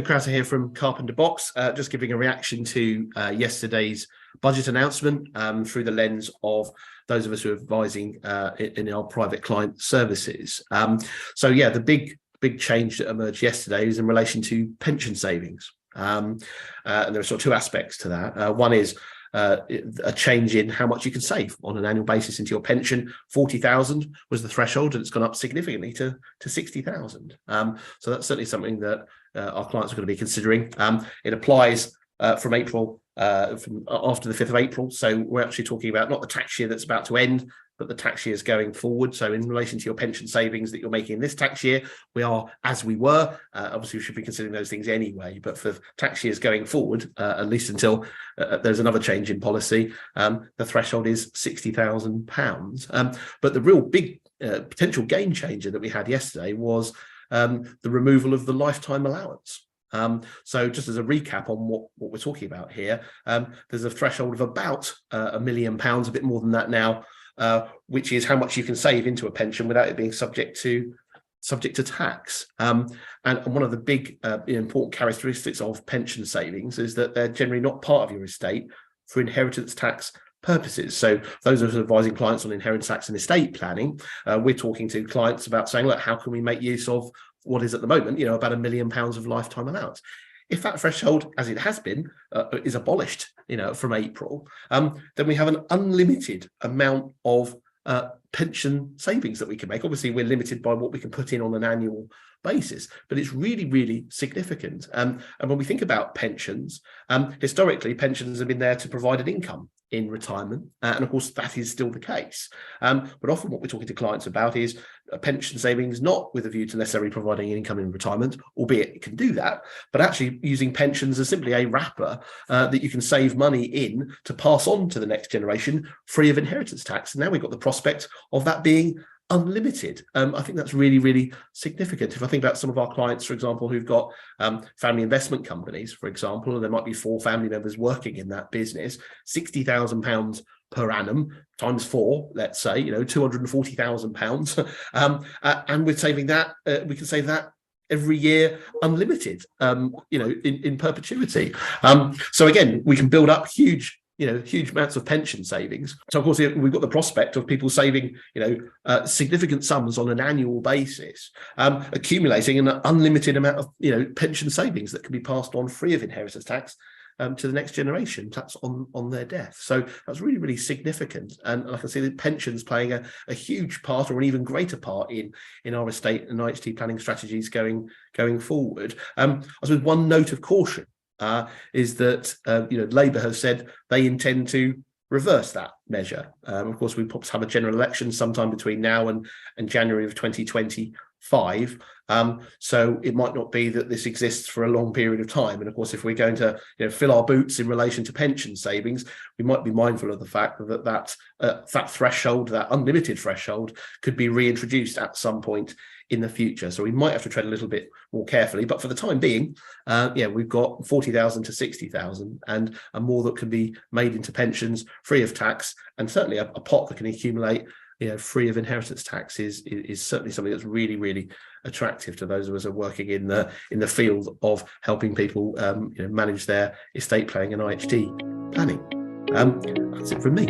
Crowter here from Carpenter Box, just giving a reaction to yesterday's budget announcement through the lens of those of us who are advising in our private client services. So yeah, the big change that emerged yesterday is in relation to pension savings. And there are sort of two aspects to that. One is a change in how much you can save on an annual basis into your pension. 40,000 was the threshold, and it's gone up significantly to 60,000. So that's certainly something that our clients are going to be considering. It applies from April, from after the 5th of April. So we're actually talking about not the tax year that's about to end, but the tax years going forward. So in relation to your pension savings that you're making in this tax year, we are as we were. Obviously, we should be considering those things anyway. But for tax years going forward, at least until there's another change in policy, the threshold is £60,000. But the real big potential game changer that we had yesterday was the removal of the lifetime allowance. So just as a recap on what we're talking about here, there's a threshold of about £1 million, a bit more than that now, which is how much you can save into a pension without it being subject to tax. And one of the big important characteristics of pension savings is that they're generally not part of your estate for inheritance tax purposes. So those of us advising clients on inheritance tax and estate planning, we're talking to clients about saying, look, how can we make use of what is at the moment, about £1 million of lifetime allowance? If that threshold, as it has been, is abolished, from April, then we have an unlimited amount of pension savings that we can make. Obviously, we're limited by what we can put in on an annual basis, but it's really, really significant. And when we think about pensions, historically, pensions have been there to provide an income in retirement. And of course, that is still the case. But often what we're talking to clients about is pension savings, not with a view to necessarily providing income in retirement, albeit it can do that, but actually using pensions as simply a wrapper that you can save money in to pass on to the next generation free of inheritance tax. And now we've got the prospect of that being unlimited. I think that's really, really significant. If I think about some of our clients, for example, who've got family investment companies, for example, and there might be 4 family members working in that business, £60,000 per annum times 4, let's say, £240,000. And we're saving that, we can save that every year unlimited, in perpetuity. So again, we can build up huge amounts of pension savings. So of course, we've got the prospect of people saving, significant sums on an annual basis, accumulating an unlimited amount of, pension savings that can be passed on free of inheritance tax to the next generation. That's on their death. So that's really, really significant. And I can see that pensions playing a huge part, or an even greater part in our estate and IHT planning strategies going forward. I suppose one note of caution is that Labour has said they intend to reverse that measure. Of course, we perhaps have a general election sometime between now and January of 2025. So it might not be that this exists for a long period of time. And of course, if we're going to fill our boots in relation to pension savings, we might be mindful of the fact that threshold, that unlimited threshold, could be reintroduced at some point in the future. So we might have to tread a little bit more carefully, but for the time being, we've got 40,000 to 60,000 and more that can be made into pensions free of tax, and certainly a pot that can accumulate free of inheritance tax is certainly something that's really, really attractive to those of us who are working in the field of helping people manage their estate planning and IHT planning. That's it from me.